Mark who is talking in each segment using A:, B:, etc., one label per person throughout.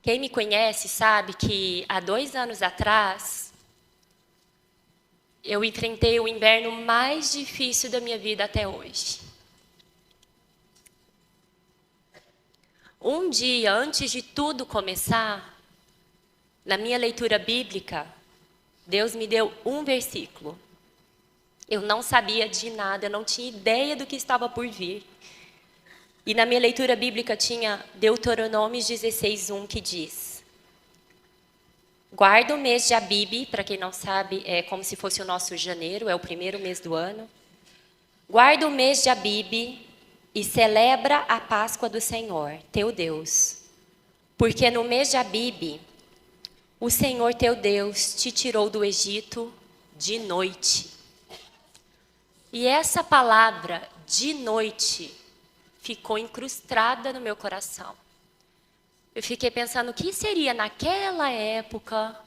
A: Quem me conhece sabe que há 2 anos atrás eu enfrentei o inverno mais difícil da minha vida até hoje. Um dia antes de tudo começar, na minha leitura bíblica, Deus me deu um versículo. Eu não sabia de nada, eu não tinha ideia do que estava por vir. E na minha leitura bíblica tinha Deuteronômio 16:1 que diz: guarda o mês de Abibe, para quem não sabe, é como se fosse o nosso janeiro, é o primeiro mês do ano. Guarda o mês de Abibe e celebra a Páscoa do Senhor, teu Deus. Porque no mês de Abibe, o Senhor teu Deus te tirou do Egito de noite. E essa palavra, de noite, ficou incrustada no meu coração. Eu fiquei pensando, o que seria naquela época,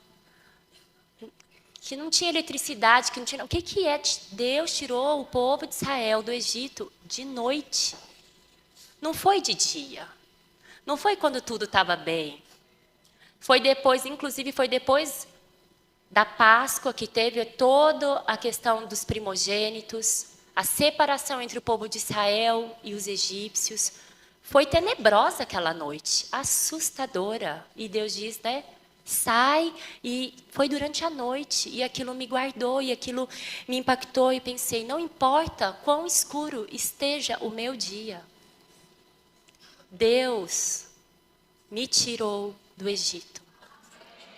A: que não tinha eletricidade, que não tinha... O que é Deus tirou o povo de Israel do Egito de noite? Não foi de dia. Não foi quando tudo estava bem. Foi depois, inclusive foi depois da Páscoa, que teve toda a questão dos primogênitos, a separação entre o povo de Israel e os egípcios. Foi tenebrosa aquela noite, assustadora. E Deus diz, né? Sai, e foi durante a noite, e aquilo me guardou, e aquilo me impactou, e pensei, não importa quão escuro esteja o meu dia, Deus me tirou do Egito,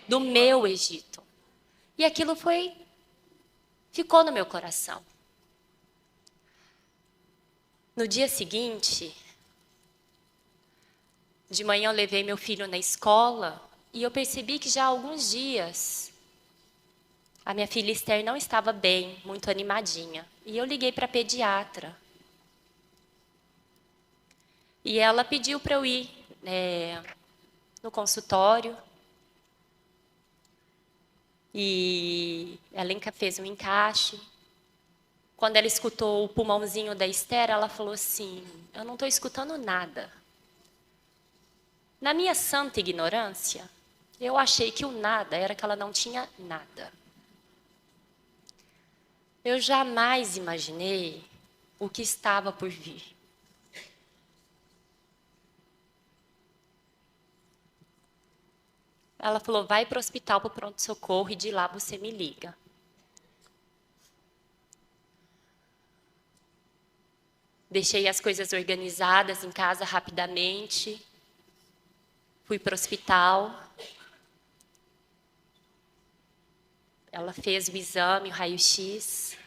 A: do meu Egito. E aquilo ficou no meu coração. No dia seguinte, de manhã eu levei meu filho na escola e eu percebi que já há alguns dias a minha filha Esther não estava bem, muito animadinha. E eu liguei para a pediatra. E ela pediu para eu ir no consultório. E ela fez um encaixe. Quando ela escutou o pulmãozinho da Esther, ela falou assim, eu não estou escutando nada. Na minha santa ignorância, eu achei que o nada era que ela não tinha nada. Eu jamais imaginei o que estava por vir. Ela falou, vai para o hospital, para o pronto-socorro, e de lá você me liga. Deixei as coisas organizadas em casa rapidamente. Fui para o hospital. Ela fez o exame, o raio-x.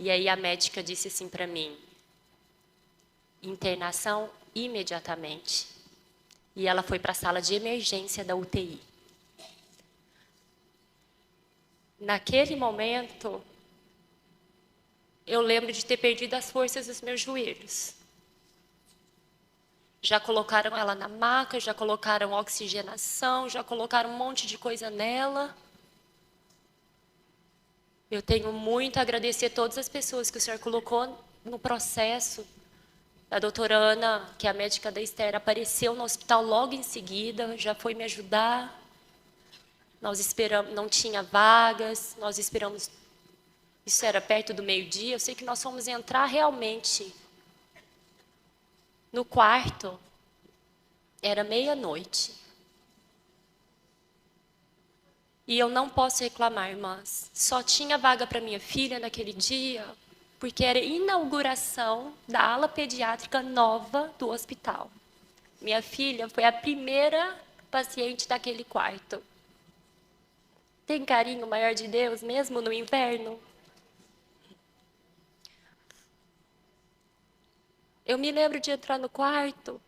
A: E aí a médica disse assim para mim, internação imediatamente. E ela foi para a sala de emergência da UTI. Naquele momento, eu lembro de ter perdido as forças dos meus joelhos. Já colocaram ela na maca, já colocaram oxigenação, já colocaram um monte de coisa nela. Eu tenho muito a agradecer a todas as pessoas que o senhor colocou no processo. A doutora Ana, que é a médica da Esther, apareceu no hospital logo em seguida, já foi me ajudar. Nós esperamos, não tinha vagas, nós esperamos, isso era perto do meio-dia, eu sei que nós fomos entrar realmente no quarto, era meia-noite. E eu não posso reclamar, irmãs. Só tinha vaga para minha filha naquele dia, porque era inauguração da ala pediátrica nova do hospital. Minha filha foi a primeira paciente daquele quarto. Tem carinho maior de Deus, mesmo no inverno? Eu me lembro de entrar no quarto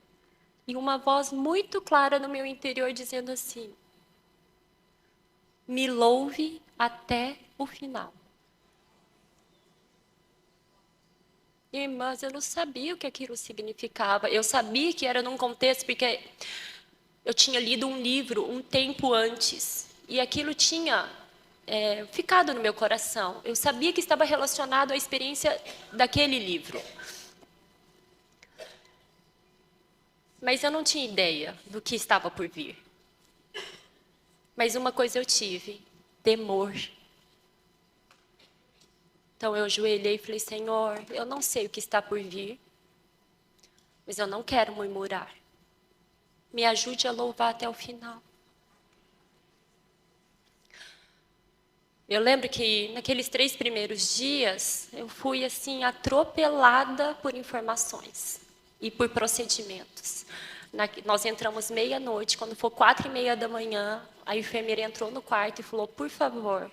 A: e uma voz muito clara no meu interior dizendo assim, me louve até o final. Irmãs, eu não sabia o que aquilo significava. Eu sabia que era num contexto, porque eu tinha lido um livro um tempo antes. E aquilo tinha ficado no meu coração. Eu sabia que estava relacionado à experiência daquele livro. Mas eu não tinha ideia do que estava por vir. Mas uma coisa eu tive: temor. Então eu ajoelhei e falei: Senhor, eu não sei o que está por vir, mas eu não quero murmurar. Me ajude a louvar até o final. Eu lembro que naqueles 3 primeiros dias, eu fui assim atropelada por informações e por procedimentos. Nós entramos meia-noite, quando for 4:30 da manhã, a enfermeira entrou no quarto e falou: por favor,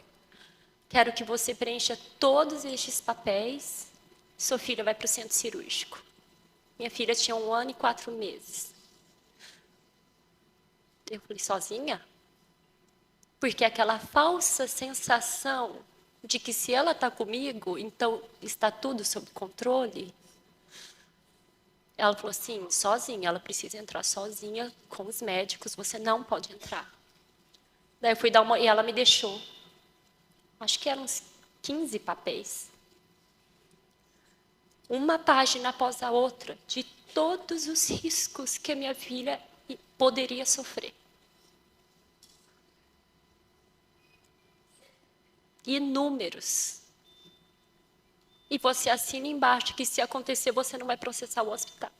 A: quero que você preencha todos estes papéis, sua filha vai para o centro cirúrgico. Minha filha tinha 1 ano e 4 meses. Eu falei: sozinha? Porque aquela falsa sensação de que se ela está comigo, então está tudo sob controle. Ela falou assim: sozinha, ela precisa entrar sozinha com os médicos, você não pode entrar. Daí eu fui dar uma, e ela me deixou. Acho que eram uns 15 papéis. Uma página após a outra, de todos os riscos que a minha filha poderia sofrer. Inúmeros. E você assina embaixo que se acontecer você não vai processar o hospital.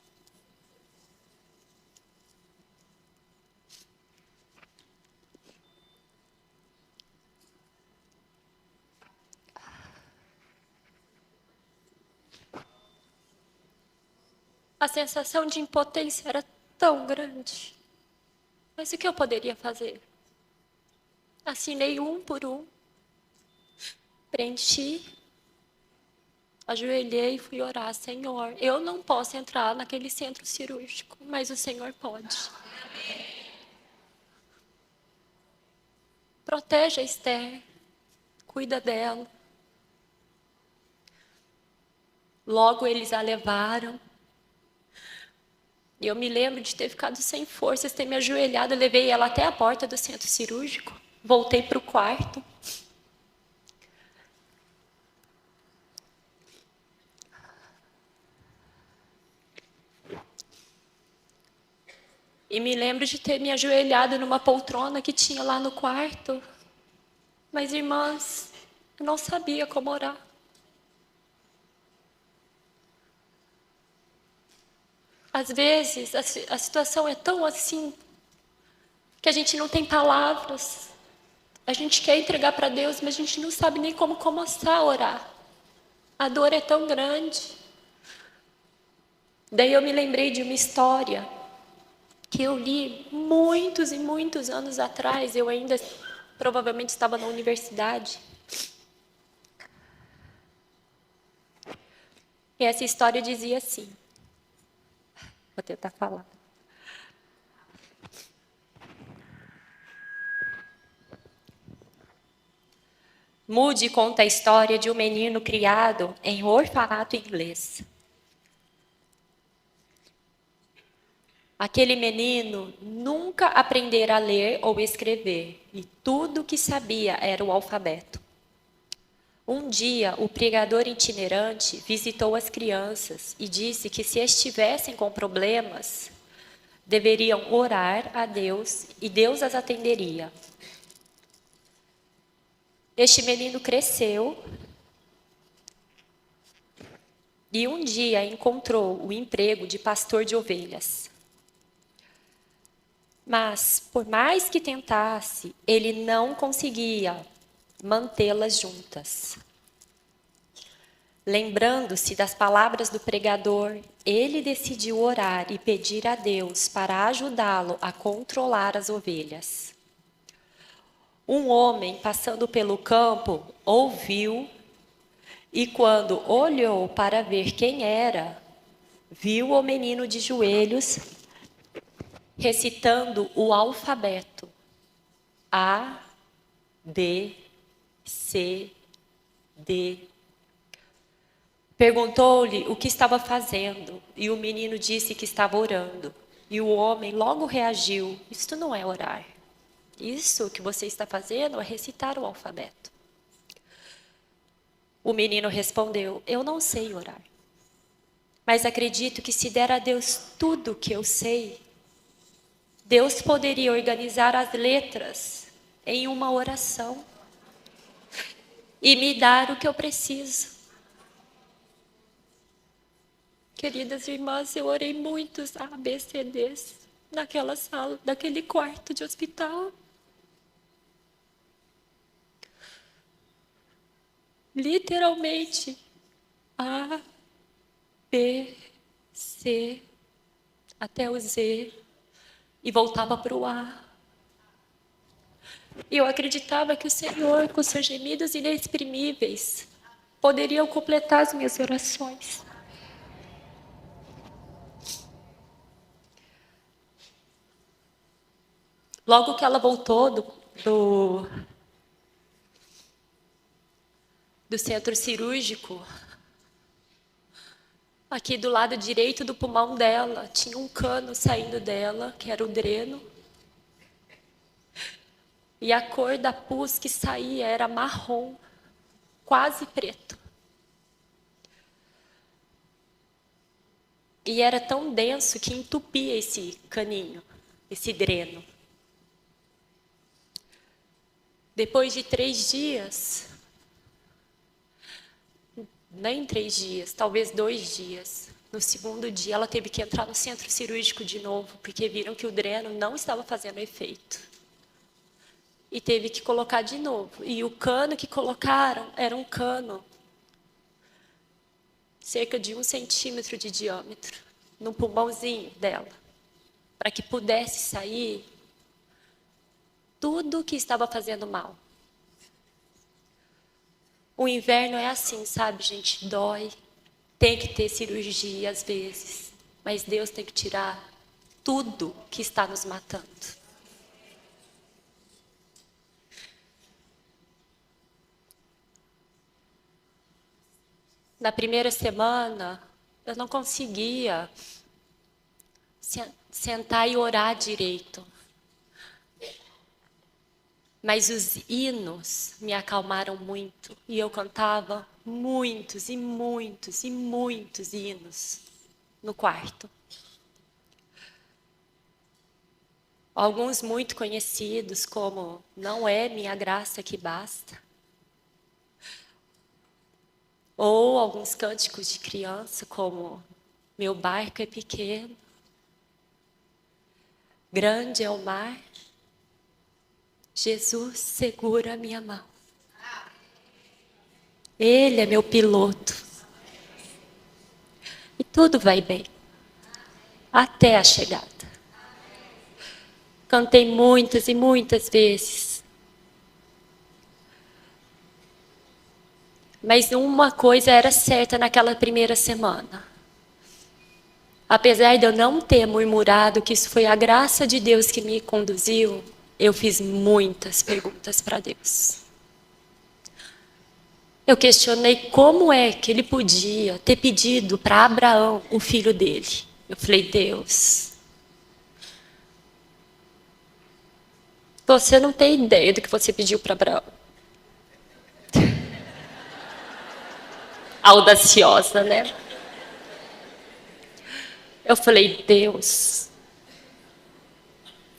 A: A sensação de impotência era tão grande. Mas o que eu poderia fazer? Assinei um por um. Preenchi. Ajoelhei e fui orar: Senhor, eu não posso entrar naquele centro cirúrgico, mas o Senhor pode. Protege a Esther, cuida dela. Logo eles a levaram. E eu me lembro de ter ficado sem forças, ter me ajoelhado, eu levei ela até a porta do centro cirúrgico, voltei para o quarto. E me lembro de ter me ajoelhado numa poltrona que tinha lá no quarto. Mas, irmãs, eu não sabia como orar. Às vezes, a situação é tão assim, que a gente não tem palavras. A gente quer entregar para Deus, mas a gente não sabe nem como começar a orar. A dor é tão grande. Daí eu me lembrei de uma história que eu li muitos e muitos anos atrás. Eu ainda provavelmente estava na universidade. E essa história dizia assim. Vou tentar falar. Moody conta a história de um menino criado em um orfanato inglês. Aquele menino nunca aprendera a ler ou escrever, e tudo o que sabia era o alfabeto. Um dia, o pregador itinerante visitou as crianças e disse que se estivessem com problemas, deveriam orar a Deus e Deus as atenderia. Este menino cresceu e um dia encontrou o emprego de pastor de ovelhas. Mas, por mais que tentasse, ele não conseguia mantê-las juntas. Lembrando-se das palavras do pregador, ele decidiu orar e pedir a Deus para ajudá-lo a controlar as ovelhas. Um homem passando pelo campo ouviu e, quando olhou para ver quem era, viu o menino de joelhos recitando o alfabeto: A, B, C, D. Perguntou-lhe o que estava fazendo, e o menino disse que estava orando. E o homem logo reagiu: isto não é orar. Isso que você está fazendo é recitar o alfabeto. O menino respondeu: eu não sei orar. Mas acredito que se der a Deus tudo o que eu sei, Deus poderia organizar as letras em uma oração e me dar o que eu preciso. Queridas irmãs, eu orei muitos ABCDs naquela sala, naquele quarto de hospital. Literalmente, A, B, C, até o Z, e voltava para o A. E eu acreditava que o Senhor, com seus gemidos inexprimíveis, poderiam completar as minhas orações. Logo que ela voltou do centro cirúrgico, aqui do lado direito do pulmão dela, tinha um cano saindo dela, que era o dreno. E a cor da pus que saía era marrom, quase preto. E era tão denso que entupia esse caninho, esse dreno. Depois de 3 dias, nem 3 dias, talvez 2 dias, no segundo dia ela teve que entrar no centro cirúrgico de novo, porque viram que o dreno não estava fazendo efeito. E teve que colocar de novo. E o cano que colocaram era um cano cerca de 1 centímetro de diâmetro, no pulmãozinho dela, para que pudesse sair tudo que estava fazendo mal. O inverno é assim, sabe, gente? Dói, tem que ter cirurgia às vezes, mas Deus tem que tirar tudo que está nos matando. Na primeira semana, eu não conseguia sentar e orar direito. Mas os hinos me acalmaram muito. E eu cantava muitos e muitos e muitos hinos no quarto. Alguns muito conhecidos, como Não é minha graça que basta. Ou alguns cânticos de criança, como Meu barco é pequeno, grande é o mar, Jesus segura a minha mão. Ele é meu piloto. E tudo vai bem, até a chegada. Cantei muitas e muitas vezes. Mas uma coisa era certa naquela primeira semana. Apesar de eu não ter murmurado que isso foi a graça de Deus que me conduziu, eu fiz muitas perguntas para Deus. Eu questionei como é que ele podia ter pedido para Abraão, o filho dele. Eu falei, Deus, você não tem ideia do que você pediu para Abraão. Audaciosa, né? Eu falei, Deus,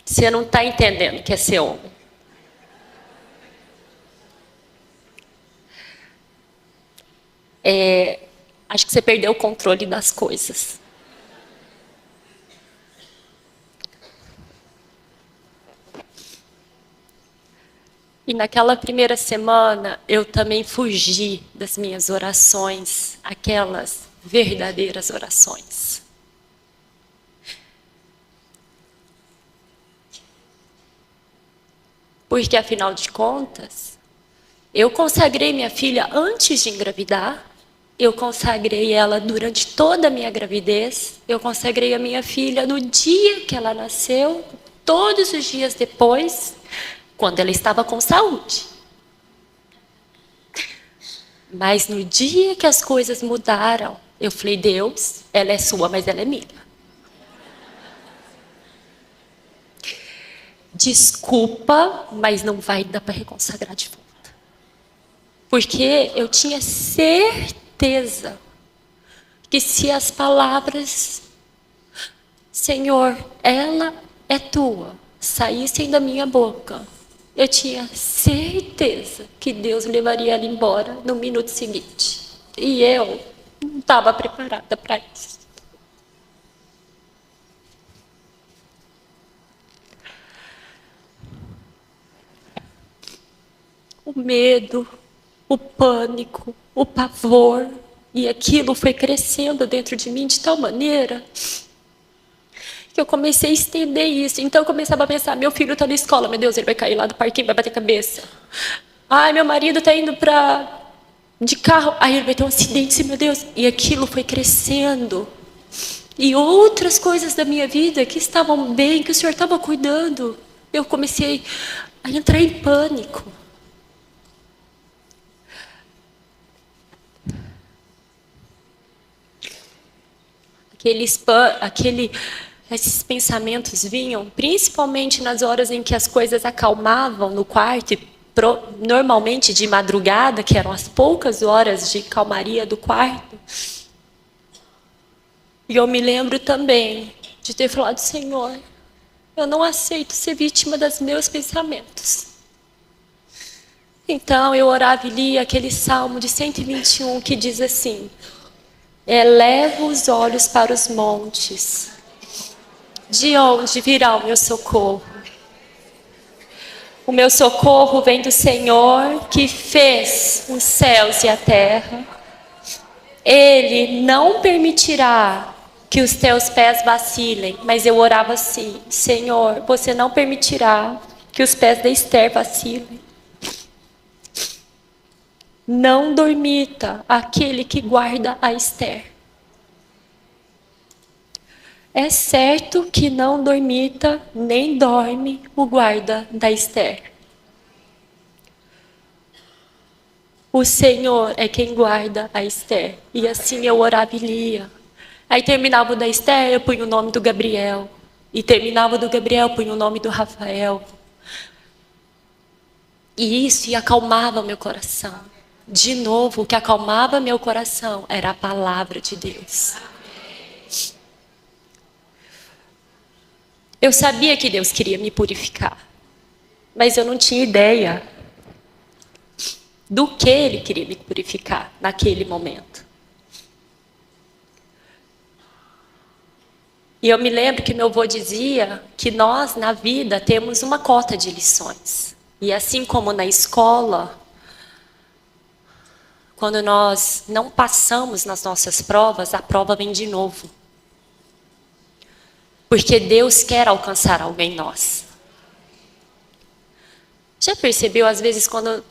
A: você não está entendendo o que é ser homem. Acho que você perdeu o controle das coisas. E naquela primeira semana, eu também fugi das minhas orações, aquelas verdadeiras orações. Porque, afinal de contas, eu consagrei minha filha antes de engravidar, eu consagrei ela durante toda a minha gravidez, eu consagrei a minha filha no dia que ela nasceu, todos os dias depois, quando ela estava com saúde. Mas no dia que as coisas mudaram, eu falei, Deus, ela é sua, mas ela é minha. Desculpa, mas não vai dar para reconsagrar de volta. Porque eu tinha certeza que se as palavras, Senhor, ela é tua, saíssem da minha boca, eu tinha certeza que Deus levaria ela embora no minuto seguinte. E eu não estava preparada para isso. O medo, o pânico, o pavor, e aquilo foi crescendo dentro de mim de tal maneira que eu comecei a estender isso. Então eu começava a pensar, meu filho está na escola, meu Deus, ele vai cair lá do parquinho, vai bater cabeça. Ai, meu marido está indo de carro, aí ele vai ter um acidente, meu Deus. E aquilo foi crescendo. E outras coisas da minha vida que estavam bem, que o Senhor estava cuidando, eu comecei a entrar em pânico. Esses pensamentos vinham, principalmente nas horas em que as coisas acalmavam no quarto, normalmente de madrugada, que eram as poucas horas de calmaria do quarto. E eu me lembro também de ter falado, Senhor, eu não aceito ser vítima dos meus pensamentos. Então eu orava e lia aquele Salmo de 121 que diz assim, eleva os olhos para os montes, de onde virá o meu socorro? O meu socorro vem do Senhor que fez os céus e a terra. Ele não permitirá que os teus pés vacilem. Mas eu orava assim, Senhor, você não permitirá que os pés da Esther vacilem. Não dormita aquele que guarda a Esther. É certo que não dormita, nem dorme o guarda da Esther. O Senhor é quem guarda a Esther. E assim eu orava e lia. Aí terminava o da Esther, eu punha o nome do Gabriel. E terminava do Gabriel, eu punha o nome do Rafael. E isso acalmava meu coração. De novo, o que acalmava meu coração era a palavra de Deus. Eu sabia que Deus queria me purificar, mas eu não tinha ideia do que Ele queria me purificar naquele momento. E eu me lembro que meu avô dizia que nós, na vida, temos uma cota de lições. E assim como na escola, quando nós não passamos nas nossas provas, a prova vem de novo. Porque Deus quer alcançar algo em nós. Já percebeu, às vezes, quando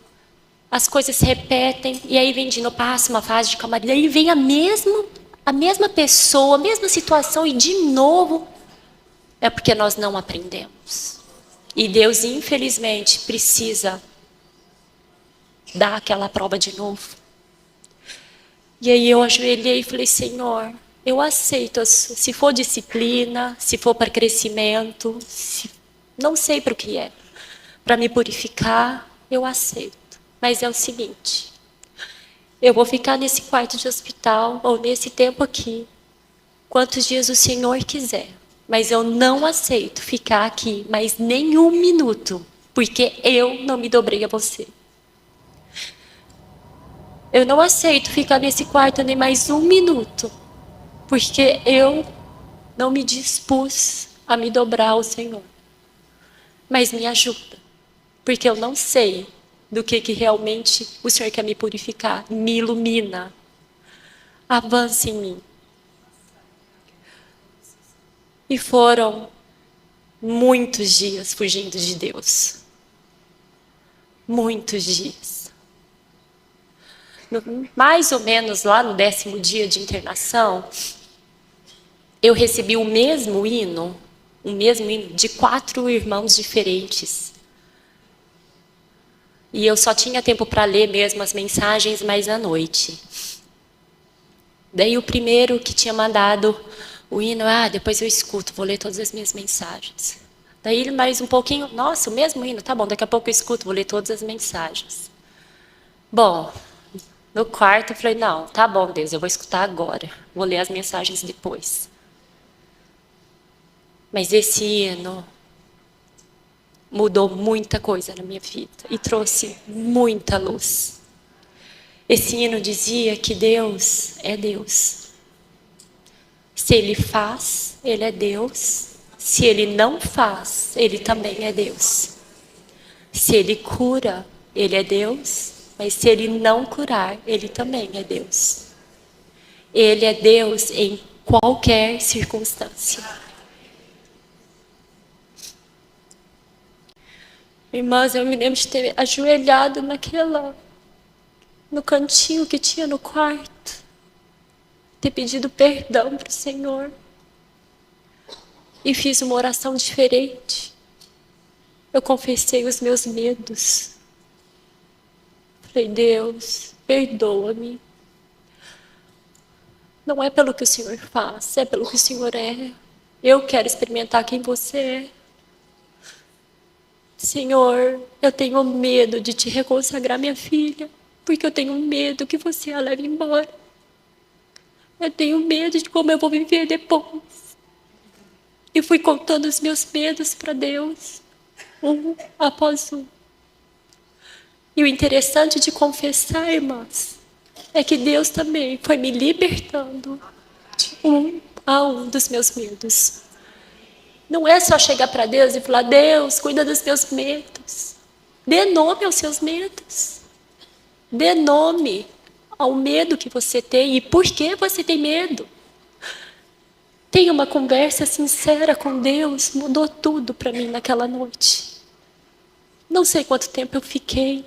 A: as coisas se repetem, e aí vem de novo, passa uma fase de calmaria, e aí vem a mesma pessoa, a mesma situação, e de novo, é porque nós não aprendemos. E Deus, infelizmente, precisa dar aquela prova de novo. E aí eu ajoelhei e falei, Senhor, eu aceito, se for disciplina, se for para crescimento, não sei para o que é, para me purificar, eu aceito. Mas é o seguinte, eu vou ficar nesse quarto de hospital, ou nesse tempo aqui, quantos dias o Senhor quiser. Mas eu não aceito ficar aqui mais nenhum minuto, porque eu não me dobrei a você. Eu não aceito ficar nesse quarto nem mais um minuto, porque eu não me dispus a me dobrar ao Senhor. Mas me ajuda, porque eu não sei do que realmente o Senhor quer me purificar. Me ilumina. Avance em mim. E foram muitos dias fugindo de Deus. Muitos dias. Mais ou menos lá no 10º dia de internação, eu recebi o mesmo hino de 4 irmãos diferentes. E eu só tinha tempo para ler mesmo as mensagens mais à noite. Daí o primeiro que tinha mandado o hino, depois eu escuto, vou ler todas as minhas mensagens. Daí mais um pouquinho, nossa, o mesmo hino, tá bom, daqui a pouco eu escuto, vou ler todas as mensagens. Bom, no quarto eu falei, não, tá bom, Deus, eu vou escutar agora, vou ler as mensagens depois. Mas esse hino mudou muita coisa na minha vida e trouxe muita luz. Esse hino dizia que Deus é Deus. Se Ele faz, Ele é Deus. Se Ele não faz, Ele também é Deus. Se Ele cura, Ele é Deus. Mas se Ele não curar, Ele também é Deus. Ele é Deus em qualquer circunstância. Irmãs, eu me lembro de ter ajoelhado no cantinho que tinha no quarto, ter pedido perdão para o Senhor e fiz uma oração diferente. Eu confessei os meus medos. Falei, Deus, perdoa-me. Não é pelo que o Senhor faz, é pelo que o Senhor é. Eu quero experimentar quem você é. Senhor, eu tenho medo de te reconsagrar minha filha, porque eu tenho medo que você a leve embora. Eu tenho medo de como eu vou viver depois. E fui contando os meus medos para Deus, um após um. E o interessante de confessar, irmãs, é que Deus também foi me libertando de um a um dos meus medos. Não é só chegar para Deus e falar, Deus, cuida dos meus medos. Dê nome aos seus medos. Dê nome ao medo que você tem e por que você tem medo. Tenha uma conversa sincera com Deus, mudou tudo para mim naquela noite. Não sei quanto tempo eu fiquei.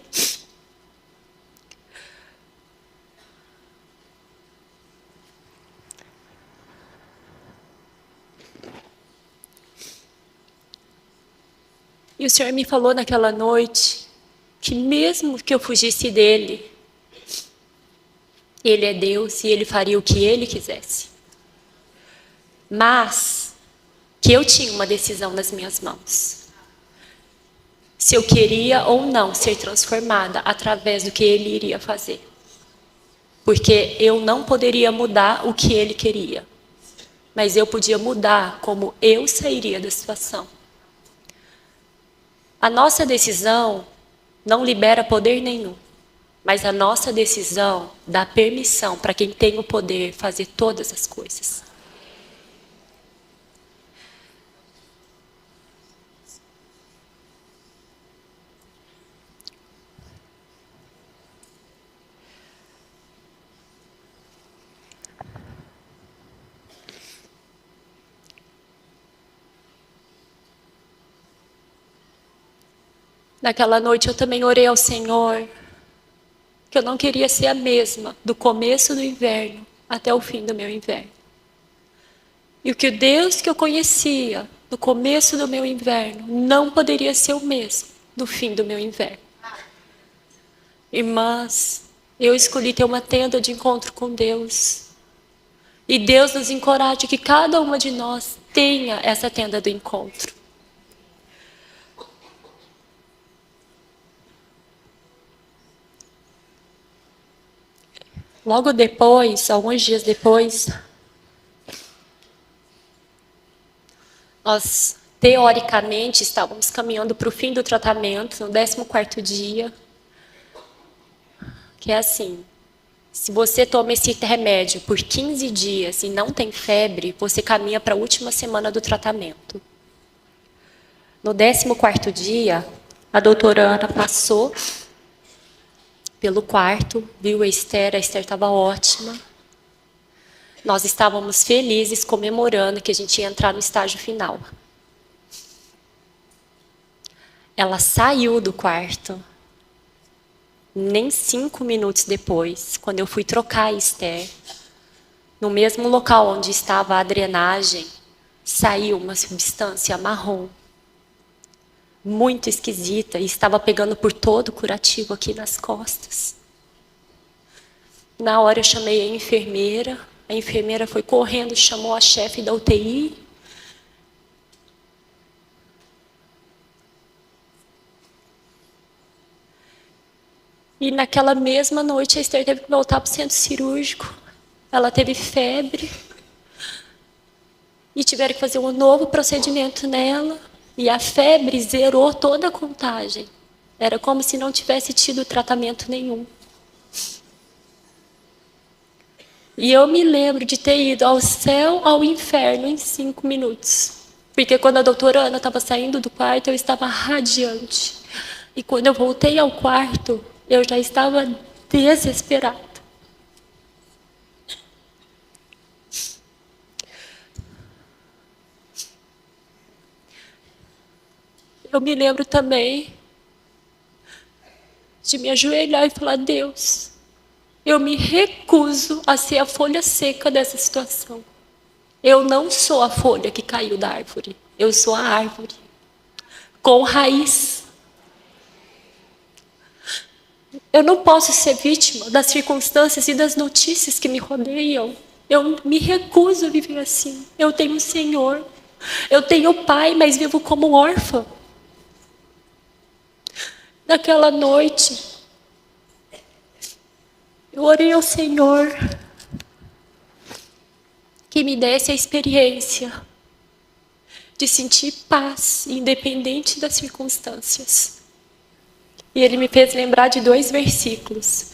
A: E o Senhor me falou naquela noite que mesmo que eu fugisse dele, Ele é Deus e Ele faria o que Ele quisesse. Mas que eu tinha uma decisão nas minhas mãos. Se eu queria ou não ser transformada através do que Ele iria fazer. Porque eu não poderia mudar o que Ele queria. Mas eu podia mudar como eu sairia da situação. A nossa decisão não libera poder nenhum, mas a nossa decisão dá permissão para quem tem o poder fazer todas as coisas. Naquela noite eu também orei ao Senhor, que eu não queria ser a mesma do começo do inverno até o fim do meu inverno. E o que o Deus que eu conhecia no começo do meu inverno não poderia ser o mesmo no fim do meu inverno. Irmãs, eu escolhi ter uma tenda de encontro com Deus. E Deus nos encoraja que cada uma de nós tenha essa tenda do encontro. Logo depois, alguns dias depois, nós teoricamente estávamos caminhando para o fim do tratamento, no 14º dia, que é assim, se você toma esse remédio por 15 dias e não tem febre, você caminha para a última semana do tratamento. No 14º dia, a doutora Ana passou pelo quarto, viu a Esther estava ótima. Nós estávamos felizes, comemorando que a gente ia entrar no estágio final. Ela saiu do quarto. Nem 5 minutos depois, quando eu fui trocar a Esther, no mesmo local onde estava a drenagem, saiu uma substância marrom, muito esquisita, e estava pegando por todo o curativo aqui nas costas. Na hora eu chamei a enfermeira foi correndo, chamou a chefe da UTI. E naquela mesma noite a Esther teve que voltar para o centro cirúrgico. Ela teve febre. E tiveram que fazer um novo procedimento nela.
B: E a febre zerou toda a contagem. Era como se não tivesse tido tratamento nenhum. E eu me lembro de ter ido ao céu, ao inferno em 5 minutos. Porque quando a doutora Ana estava saindo do quarto, eu estava radiante. E quando eu voltei ao quarto, eu já estava desesperada. Eu me lembro também de me ajoelhar e falar: Deus, eu me recuso a ser a folha seca dessa situação. Eu não sou a folha que caiu da árvore. Eu sou a árvore com raiz. Eu não posso ser vítima das circunstâncias e das notícias que me rodeiam. Eu me recuso a viver assim. Eu tenho um Senhor. Eu tenho pai, mas vivo como órfã. Naquela noite, eu orei ao Senhor que me desse a experiência de sentir paz, independente das circunstâncias. E ele me fez lembrar de 2 versículos.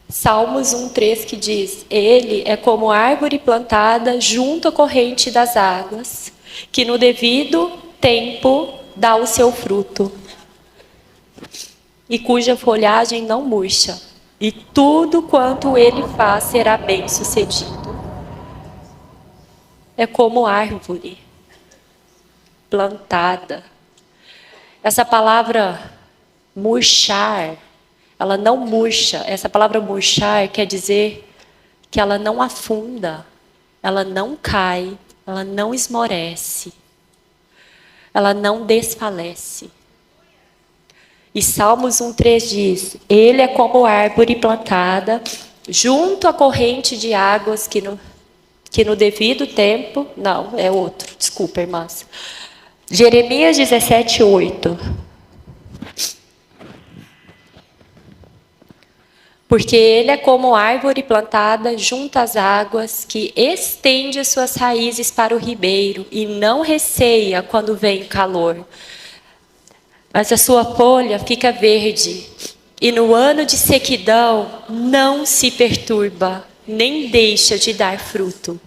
B: Salmos 1:3, que diz: Ele é como árvore plantada junto à corrente das águas, que no devido tempo dá o seu fruto, e cuja folhagem não murcha, e tudo quanto ele faz será bem-sucedido. É como árvore plantada. Essa palavra murchar, ela não murcha. Essa palavra murchar quer dizer que ela não afunda, ela não cai, ela não esmorece, ela não desfalece. E Salmos 1:3 diz: Ele é como árvore plantada junto à corrente de águas que no devido tempo... Não, é outro. Desculpa, irmãs. Jeremias 17:8. Porque ele é como árvore plantada junto às águas, que estende as suas raízes para o ribeiro e não receia quando vem o calor. Mas a sua folha fica verde, e no ano de sequidão não se perturba, nem deixa de dar fruto.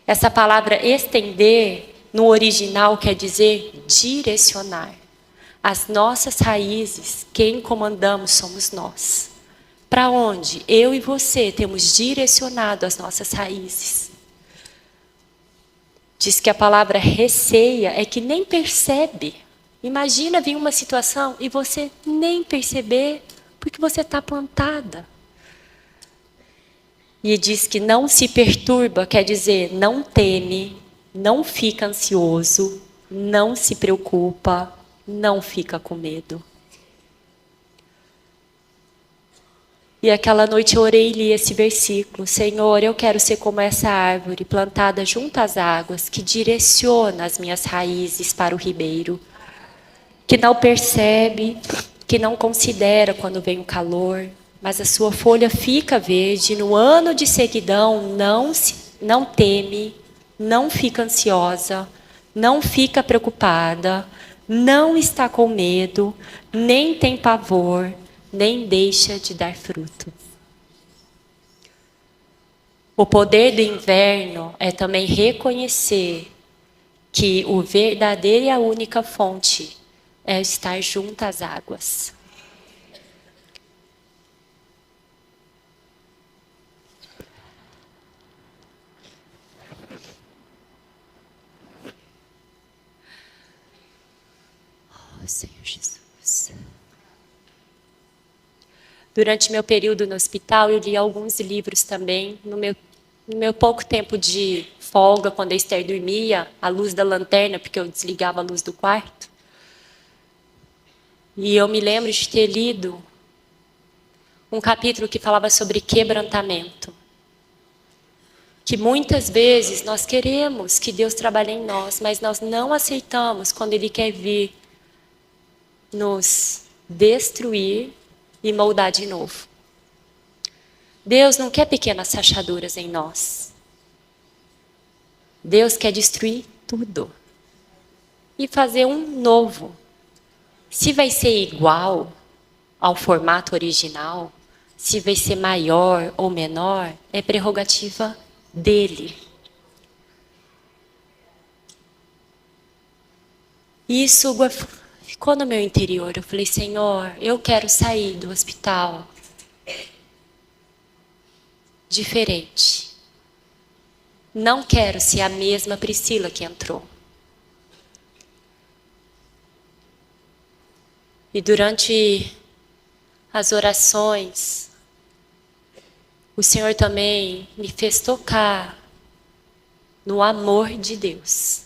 B: Essa palavra estender, no original, quer dizer direcionar. As nossas raízes, quem comandamos somos nós. Para onde eu e você temos direcionado as nossas raízes? Diz que a palavra receia é que nem percebe. Imagina vir uma situação e você nem perceber, porque você está plantada. E diz que não se perturba, quer dizer, não teme, não fica ansioso, não se preocupa, não fica com medo. E aquela noite eu orei e li esse versículo: Senhor, eu quero ser como essa árvore plantada junto às águas, que direciona as minhas raízes para o ribeiro, que não percebe, que não considera quando vem o calor, mas a sua folha fica verde, no ano de sequidão não teme, não fica ansiosa, não fica preocupada, não está com medo, nem tem pavor, nem deixa de dar fruto. O poder do inverno é também reconhecer que o verdadeiro e a única fonte é estar junto às águas. Oh, Senhor Jesus. Durante meu período no hospital, eu li alguns livros também. No meu pouco tempo de folga, quando a Esther dormia, à luz da lanterna, porque eu desligava a luz do quarto. E eu me lembro de ter lido um capítulo que falava sobre quebrantamento. Que muitas vezes nós queremos que Deus trabalhe em nós, mas nós não aceitamos quando Ele quer vir nos destruir e moldar de novo. Deus não quer pequenas rachaduras em nós. Deus quer destruir tudo. e fazer um novo. Se vai ser igual ao formato original, se vai ser maior ou menor, é prerrogativa dele. Isso ficou no meu interior. Eu falei, Senhor, eu quero sair do hospital diferente. Não quero ser a mesma Priscila que entrou. E durante as orações, o Senhor também me fez tocar no amor de Deus.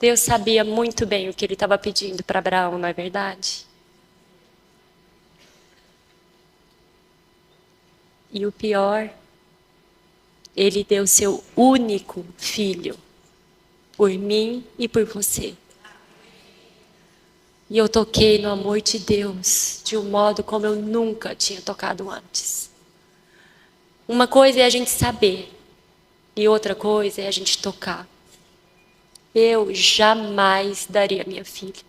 B: Deus sabia muito bem o que ele estava pedindo para Abraão, não é verdade? E o pior, ele deu seu único filho por mim e por você. E eu toquei no amor de Deus de um modo como eu nunca tinha tocado antes. Uma coisa é a gente saber e outra coisa é a gente tocar. Eu jamais daria minha filha.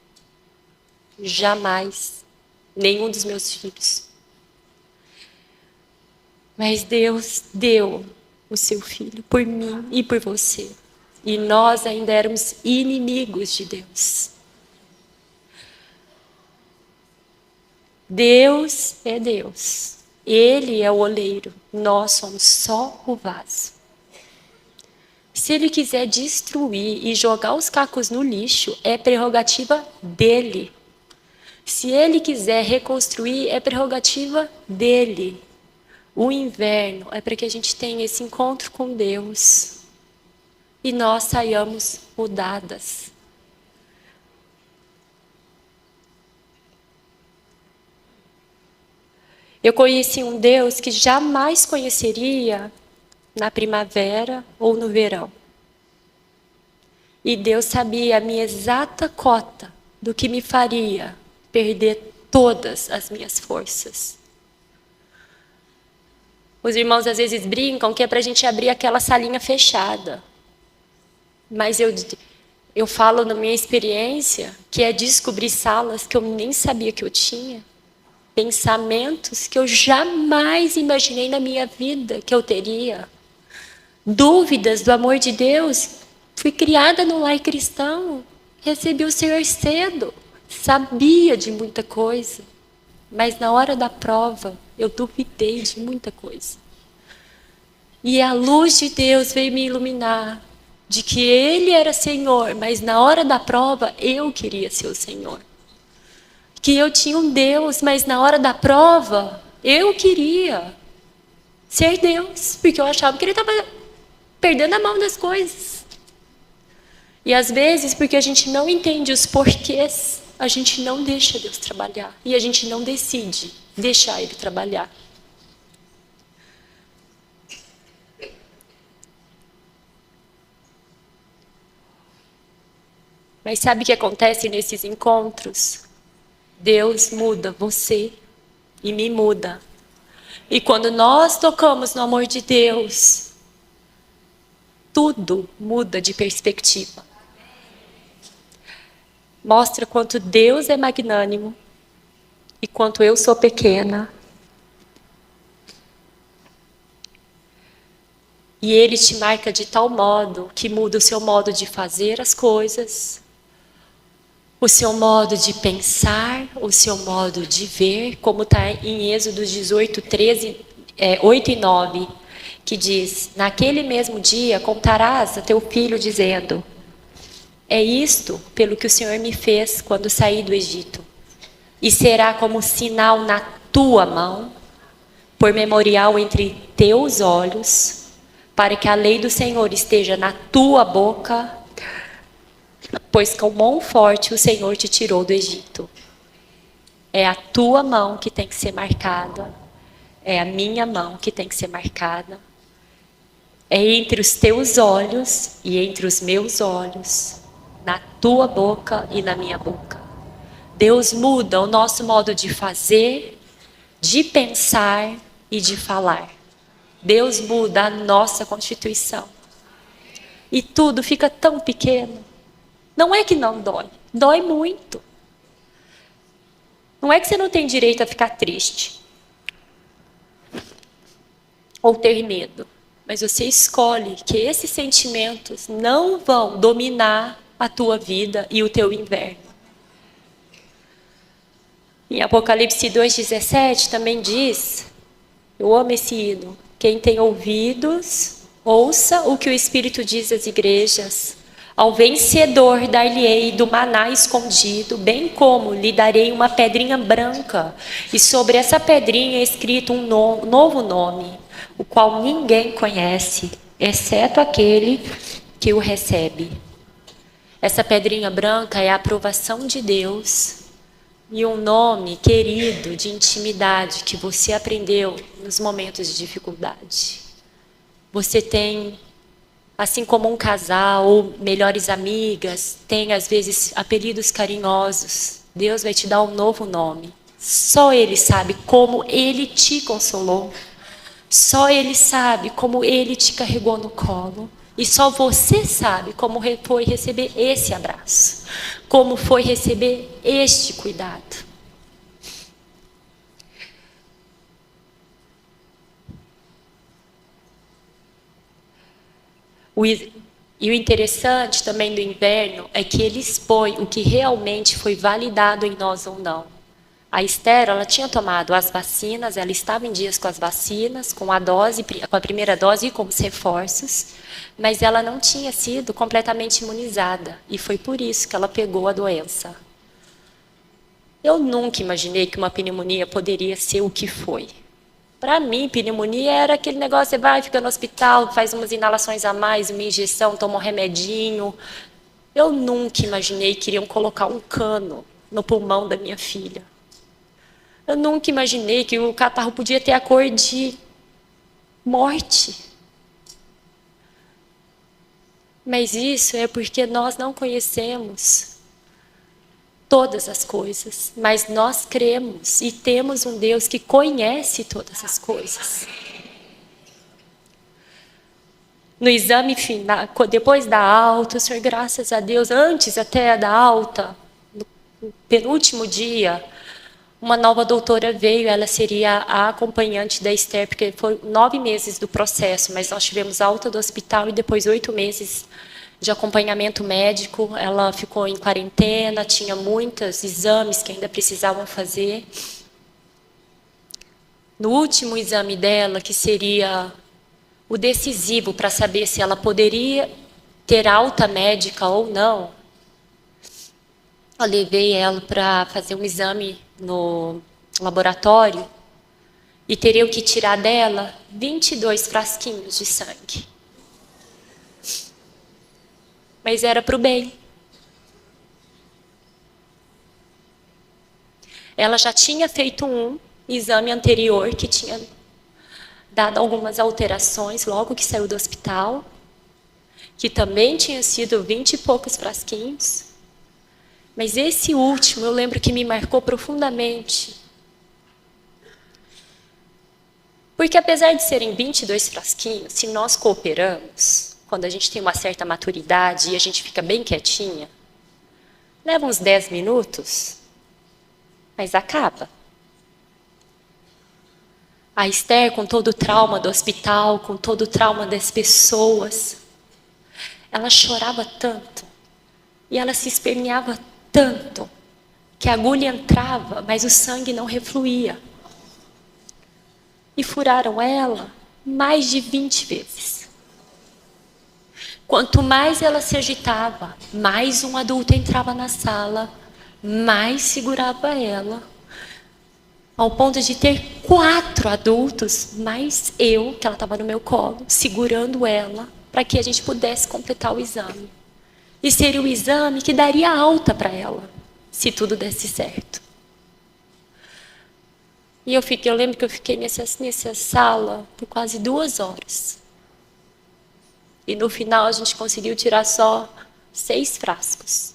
B: Jamais. Nenhum dos meus filhos. Mas Deus deu o seu filho por mim e por você. E nós ainda éramos inimigos de Deus. Deus é Deus. Ele é o oleiro. Nós somos só o vaso. Se ele quiser destruir e jogar os cacos no lixo, é prerrogativa dele. Se ele quiser reconstruir, é prerrogativa dele. O inverno é para que a gente tenha esse encontro com Deus e nós saiamos mudadas. Eu conheci um Deus que jamais conheceria na primavera ou no verão. E Deus sabia a minha exata cota do que me faria perder todas as minhas forças. Os irmãos às vezes brincam que é para a gente abrir aquela salinha fechada. Mas eu falo na minha experiência que é descobrir salas que eu nem sabia que eu tinha. Pensamentos que eu jamais imaginei na minha vida que eu teria. Dúvidas do amor de Deus. Fui criada no lar cristão. Recebi o Senhor cedo. Sabia de muita coisa. Mas na hora da prova, eu duvidei de muita coisa. E a luz de Deus veio me iluminar de que Ele era Senhor, mas na hora da prova, eu queria ser o Senhor. Que eu tinha um Deus, mas na hora da prova, eu queria ser Deus, porque eu achava que Ele estava perdendo a mão das coisas. E às vezes, porque a gente não entende os porquês, a gente não deixa Deus trabalhar. E a gente não decide deixar Ele trabalhar. Mas sabe o que acontece nesses encontros? Deus muda você e me muda. E quando nós tocamos no amor de Deus, tudo muda de perspectiva. Mostra quanto Deus é magnânimo e quanto eu sou pequena. E Ele te marca de tal modo que muda o seu modo de fazer as coisas, o seu modo de pensar, o seu modo de ver, como está em Êxodo 18, 8 e 9, que diz: naquele mesmo dia contarás a teu filho dizendo: é isto pelo que o Senhor me fez quando saí do Egito. E será como sinal na tua mão, por memorial entre teus olhos, para que a lei do Senhor esteja na tua boca, pois com mão forte o Senhor te tirou do Egito. É a tua mão que tem que ser marcada, é a minha mão que tem que ser marcada. É entre os teus olhos e entre os meus olhos, na tua boca e na minha boca. Deus muda o nosso modo de fazer, de pensar e de falar. Deus muda a nossa constituição. E tudo fica tão pequeno. Não é que não dói, dói muito. Não é que você não tem direito a ficar triste ou ter medo, mas você escolhe que esses sentimentos não vão dominar a tua vida e o teu inverno. Em Apocalipse 2,17 também diz, eu amo esse hino, quem tem ouvidos, ouça o que o Espírito diz às igrejas. Ao vencedor dar-lhe-ei do maná escondido, bem como lhe darei uma pedrinha branca, e sobre essa pedrinha é escrito um novo nome, o qual ninguém conhece, exceto aquele que o recebe. Essa pedrinha branca é a aprovação de Deus e um nome querido de intimidade que você aprendeu nos momentos de dificuldade. Você tem, assim como um casal ou melhores amigas, tem às vezes apelidos carinhosos. Deus vai te dar um novo nome. Só Ele sabe como Ele te consolou. Só Ele sabe como Ele te carregou no colo. E só você sabe como foi receber esse abraço. Como foi receber este cuidado. E o interessante também do inverno é que ele expõe o que realmente foi validado em nós ou não. A Esther, ela tinha tomado as vacinas, ela estava em dias com as vacinas, com a primeira dose e com os reforços, mas ela não tinha sido completamente imunizada, e foi por isso que ela pegou a doença. Eu nunca imaginei que uma pneumonia poderia ser o que foi. Para mim, pneumonia era aquele negócio, você vai, fica no hospital, faz umas inalações a mais, uma injeção, toma um remedinho. Eu nunca imaginei que iriam colocar um cano no pulmão da minha filha. Eu nunca imaginei que o catarro podia ter a cor de morte. Mas isso é porque nós não conhecemos todas as coisas, mas nós cremos e temos um Deus que conhece todas as coisas. No exame final, depois da alta, o Senhor, graças a Deus, antes até da alta, no penúltimo dia, uma nova doutora veio, ela seria a acompanhante da Esther, porque foram 9 meses do processo, mas nós tivemos alta do hospital e depois 8 meses de acompanhamento médico. Ela ficou em quarentena, tinha muitos exames que ainda precisavam fazer. No último exame dela, que seria o decisivo para saber se ela poderia ter alta médica ou não, eu levei ela para fazer um exame no laboratório e teriam que tirar dela 22 frasquinhos de sangue. Mas era para o bem. Ela já tinha feito um exame anterior que tinha dado algumas alterações logo que saiu do hospital, que também tinha sido 20 e poucos frasquinhos. Mas esse último, eu lembro que me marcou profundamente. Porque apesar de serem 22 frasquinhos, se nós cooperamos, quando a gente tem uma certa maturidade e a gente fica bem quietinha, leva uns 10 minutos, mas acaba. A Esther, com todo o trauma do hospital, com todo o trauma das pessoas, ela chorava tanto e ela se esperneava tanto que a agulha entrava, mas o sangue não refluía. E furaram ela mais de 20 vezes. Quanto mais ela se agitava, mais um adulto entrava na sala, mais segurava ela, ao ponto de ter 4 adultos, mais eu, que ela estava no meu colo, segurando ela, para que a gente pudesse completar o exame. E seria o exame que daria alta para ela, se tudo desse certo. E eu lembro que eu fiquei nessa sala por quase 2 horas. E no final a gente conseguiu tirar só 6 frascos.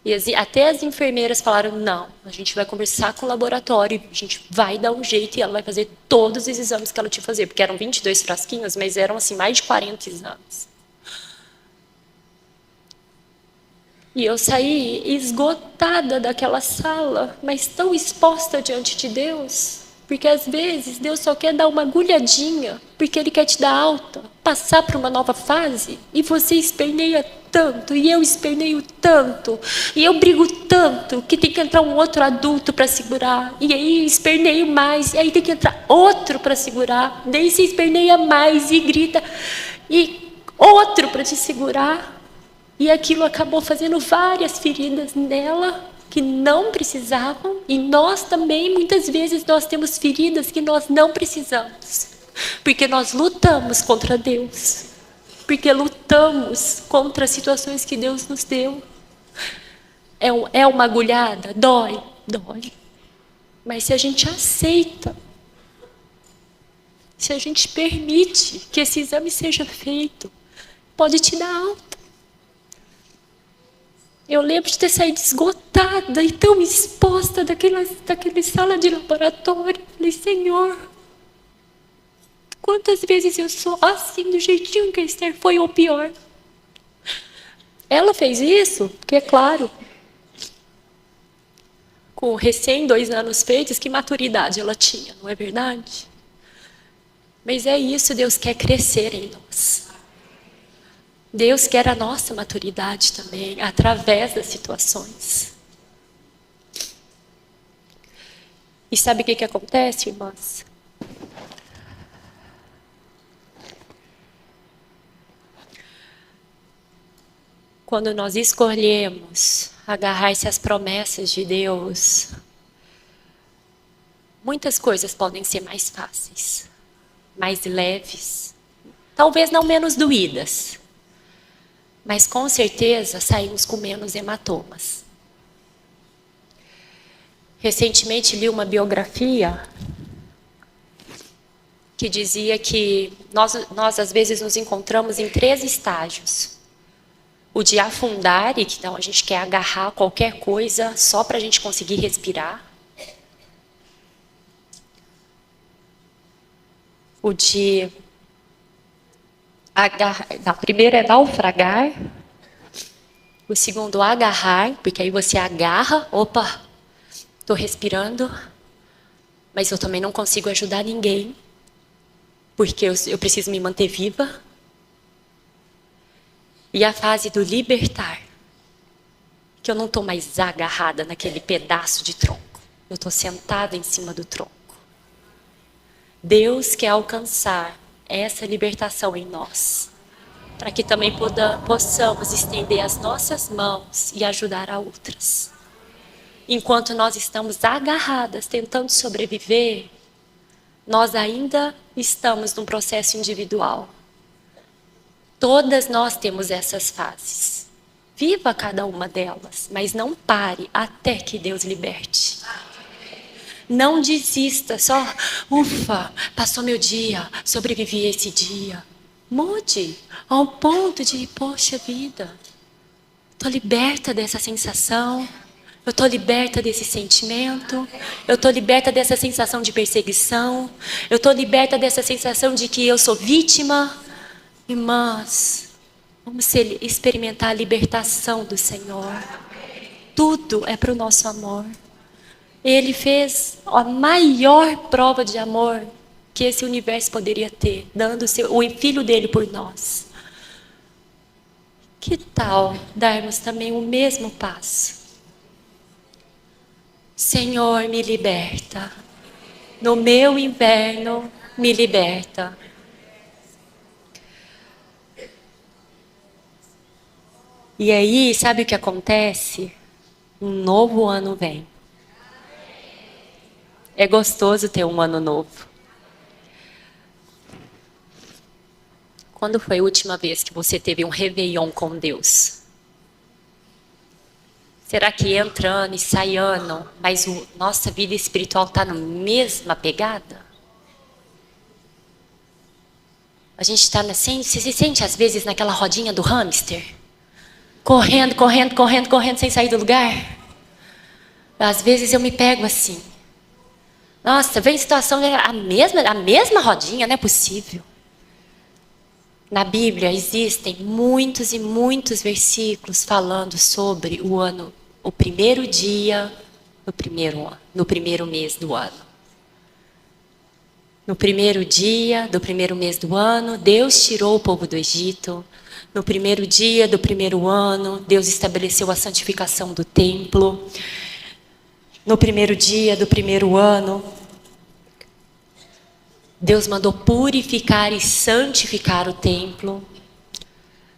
B: E até as enfermeiras falaram, não, a gente vai conversar com o laboratório, a gente vai dar um jeito e ela vai fazer todos os exames que ela tinha que fazer, porque eram 22 frasquinhos, mas eram assim mais de 40 exames. E eu saí esgotada daquela sala, mas tão exposta diante de Deus, porque às vezes Deus só quer dar uma agulhadinha, porque Ele quer te dar alta, passar para uma nova fase, e você esperneia tanto, e eu esperneio tanto, e eu brigo tanto, que tem que entrar um outro adulto para segurar, e aí esperneio mais, e aí tem que entrar outro para segurar, daí você esperneia mais e grita, e outro para te segurar, e aquilo acabou fazendo várias feridas nela, que não precisavam, e nós também, muitas vezes, nós temos feridas que nós não precisamos, porque nós lutamos contra Deus, porque lutamos contra as situações que Deus nos deu. É uma agulhada? Dói, dói. Mas se a gente aceita, se a gente permite que esse exame seja feito, pode te dar alta. Eu lembro de ter saído esgotada e tão exposta daquela sala de laboratório. Falei, Senhor, quantas vezes eu sou assim, do jeitinho que a Esther foi, ou pior. Ela fez isso, porque é claro, com recém 2 anos feitos, que maturidade ela tinha, não é verdade? Mas é isso, Deus quer crescer em nós. Deus quer a nossa maturidade também, através das situações. E sabe o que acontece, irmãs? Quando nós escolhemos agarrar-se às promessas de Deus, muitas coisas podem ser mais fáceis, mais leves, talvez não menos doídas, mas com certeza saímos com menos hematomas. Recentemente li uma biografia que dizia que nós às vezes nos encontramos em 3 estágios. O de afundar, e que então a gente quer agarrar qualquer coisa só para a gente conseguir respirar. O de agarrar, não, primeiro é naufragar. O segundo, agarrar, porque aí você agarra, opa, estou respirando, mas eu também não consigo ajudar ninguém, porque eu preciso me manter viva. E a fase do libertar, que eu não estou mais agarrada naquele pedaço de tronco, eu estou sentada em cima do tronco. Deus quer alcançar essa libertação em nós, para que também possamos estender as nossas mãos e ajudar a outras. Enquanto nós estamos agarradas, tentando sobreviver, nós ainda estamos num processo individual. Todas nós temos essas fases. Viva cada uma delas, mas não pare até que Deus liberte. Não desista, só, ufa, passou meu dia, sobrevivi a esse dia. Mude ao ponto de, poxa vida, estou liberta dessa sensação, eu estou liberta desse sentimento, eu estou liberta dessa sensação de perseguição, eu estou liberta dessa sensação de que eu sou vítima. Irmãs, vamos experimentar a libertação do Senhor. Tudo é para o nosso amor. Ele fez a maior prova de amor que esse universo poderia ter, dando o filho dele por nós. Que tal darmos também o mesmo passo? Senhor, me liberta. No meu inverno, me liberta. E aí, sabe o que acontece? Um novo ano vem. É gostoso ter um ano novo. Quando foi a última vez que você teve um réveillon com Deus? Será que entra ano e sai ano, mas nossa vida espiritual está na mesma pegada? A gente está assim, você se sente às vezes naquela rodinha do hamster? correndo, correndo, correndo, correndo, sem sair do lugar. Às vezes eu me pego assim. Nossa, vem situação, a mesma rodinha, não é possível. Na Bíblia existem muitos e muitos versículos falando sobre o ano, o primeiro dia do primeiro ano, no primeiro mês do ano. No primeiro dia do primeiro mês do ano, Deus tirou o povo do Egito. No primeiro dia do primeiro ano, Deus estabeleceu a santificação do templo. No primeiro dia do primeiro ano, Deus mandou purificar e santificar o templo,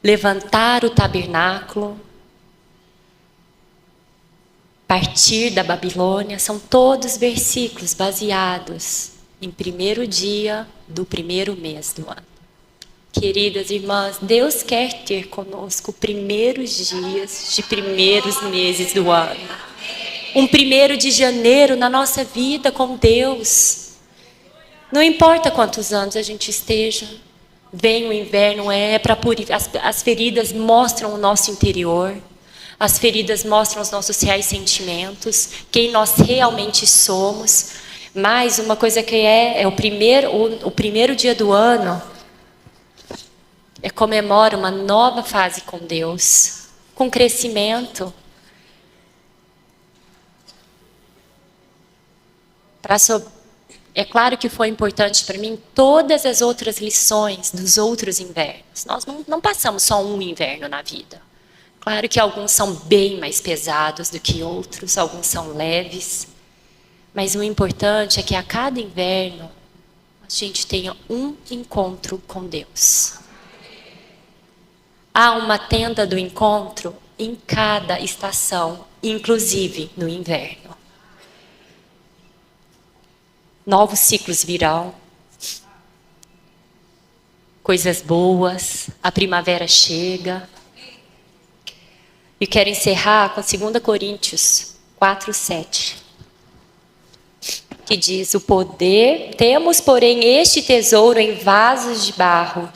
B: levantar o tabernáculo, partir da Babilônia. São todos versículos baseados em primeiro dia do primeiro mês do ano. Queridas irmãs, Deus quer ter conosco primeiros dias de primeiros meses do ano. Um 1º de janeiro na nossa vida com Deus. Não importa quantos anos a gente esteja, vem o inverno, é para purificar. As feridas mostram o nosso interior, as feridas mostram os nossos reais sentimentos, quem nós realmente somos. Mas uma coisa que é o primeiro dia do ano, comemora uma nova fase com Deus, com crescimento. É claro que foi importante para mim todas as outras lições dos outros invernos. Nós não passamos só um inverno na vida. Claro que alguns são bem mais pesados do que outros, alguns são leves. Mas o importante é que a cada inverno a gente tenha um encontro com Deus. Há uma tenda do encontro em cada estação, inclusive no inverno. Novos ciclos virão, coisas boas, a primavera chega. E quero encerrar com 2 Coríntios 4:7, que diz: o poder, temos porém este tesouro em vasos de barro,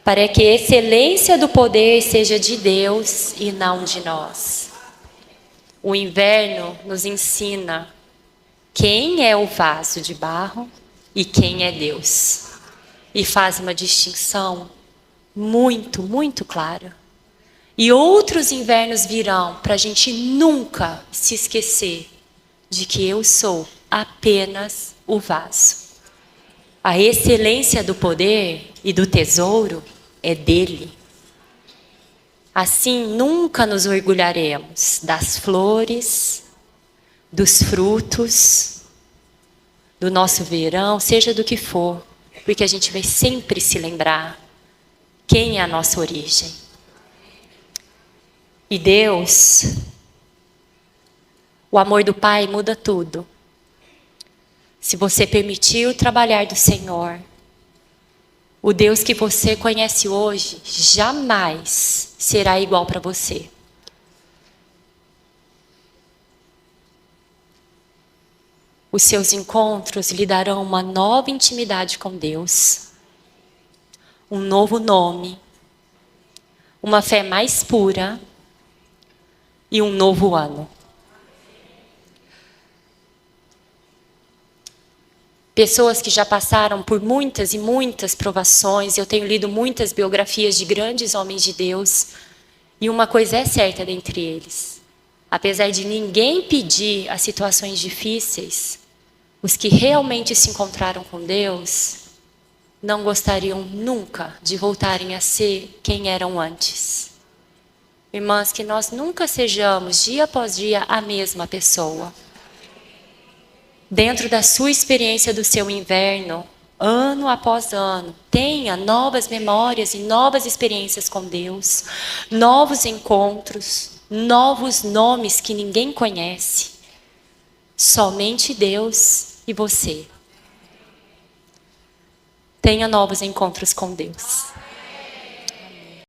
B: para que a excelência do poder seja de Deus e não de nós. O inverno nos ensina quem é o vaso de barro e quem é Deus. E faz uma distinção muito, muito clara. E outros invernos virão para a gente nunca se esquecer de que eu sou apenas o vaso. A excelência do poder e do tesouro é dele. Assim, nunca nos orgulharemos das flores, dos frutos, do nosso verão, seja do que for, porque a gente vai sempre se lembrar quem é a nossa origem. E Deus, o amor do Pai muda tudo. Se você permitir o trabalhar do Senhor, o Deus que você conhece hoje jamais será igual para você. Os seus encontros lhe darão uma nova intimidade com Deus, um novo nome, uma fé mais pura e um novo ano. Pessoas que já passaram por muitas e muitas provações, eu tenho lido muitas biografias de grandes homens de Deus, e uma coisa é certa dentre eles: apesar de ninguém pedir as situações difíceis, os que realmente se encontraram com Deus não gostariam nunca de voltarem a ser quem eram antes. Irmãs, que nós nunca sejamos, dia após dia, a mesma pessoa. Dentro da sua experiência do seu inverno, ano após ano, tenha novas memórias e novas experiências com Deus, novos encontros, novos nomes que ninguém conhece. Somente Deus e você. Tenha novos encontros com Deus.